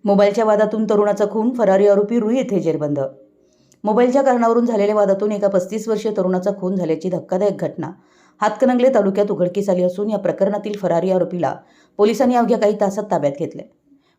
मोबाईलच्या वादातून तरुणाचा खून, फरारी आरोपी रुई येथे जेरबंद। मोबाईलच्या कारणावरून झालेल्या वादातून एका 35 वर्षीय तरुणाचा खून झाल्याची धक्कादायक घटना हातकणंगले तालुक्यात उघडकीस आली असून या प्रकरणातील फरारी आरोपीला पोलिसांनी अवघ्या काही तासात ताब्यात घेतले।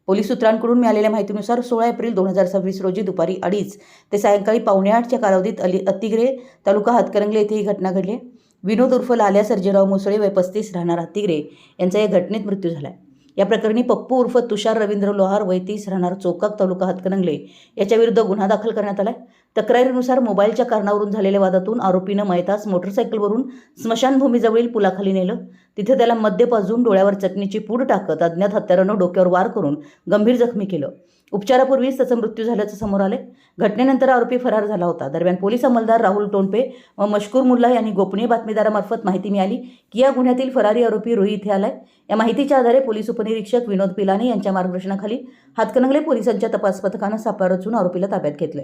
पोलीस सूत्रांकडून मिळालेल्या माहितीनुसार 16 एप्रिल 2026 रोजी दुपारी 2:30 ते सायंकाळी 7:45च्या कालावधीत अतिग्रे तालुका हातकणंगले येथे ही घटना घडली। विनोद उर्फ लाल्या सर्जेराव मुसळे वय 35 राहणार अतिग्रे यांचा या घटनेत मृत्यू झाला। या प्रकरणी पप्पू उर्फ तुषार रवींद्र लोहार वय 30 राहणार चोकाक तालुका हातकणंगले याच्या विरुद्ध गुन्हा दाखल करण्यात आला। तक्रारीनुसार मोबाईलच्या कारणावरून झालेल्या वादातून आरोपीनं मयतास मोटरसायकलवरून स्मशानभूमीजवळील पुलाखाली नेलं। तिथे त्याला मद्य पाजून डोळ्यावर चटणीची पूड टाकत अज्ञात हत्यारानं डोक्यावर वार करून गंभीर जखमी केलं। उपचारापूर्वीच त्याचा मृत्यू झाल्याचं समोर आले। घटनेनंतर आरोपी फरार झाला होता। दरम्यान पोलीस अंमलदार राहुल टोंडपे व मशकूर मुल्ला यांनी गोपनीय बातमीदारामार्फत माहिती मिळाली की या गुन्ह्यातील फरारी आरोपी रुई इथे आलाय। या माहितीच्या आधारे पोलीस उपनिरीक्षक विनोद पिलाने यांच्या मार्गदर्शनाखाली हातकणंगले पोलिसांच्या तपास पथकानं सापळा रचून आरोपीला ताब्यात घेतले।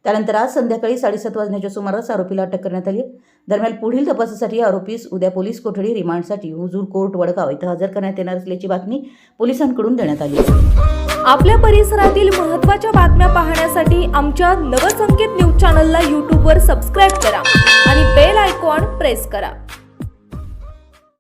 त्यानंतर आज संध्याकाळी 7:30 वाजण्याच्या सुमारास आरोपीला अटक करण्यात आली। दरम्यान पुढील तपासासाठी आरोपीस उद्या पोलीस कोठडी रिमांडसाठी हुजूर कोर्ट वडगाव इथं हजर करण्यात येणार असल्याची बातमी पोलिसांकडून देण्यात आली। आपल्या परिसरातील महत्त्वाच्या बातम्या पाहण्यासाठी आमच्या नवसंकेत न्यूज चॅनलला यूट्यूबवर सबस्क्राइब करा आणि बेल आयकॉन प्रेस करा।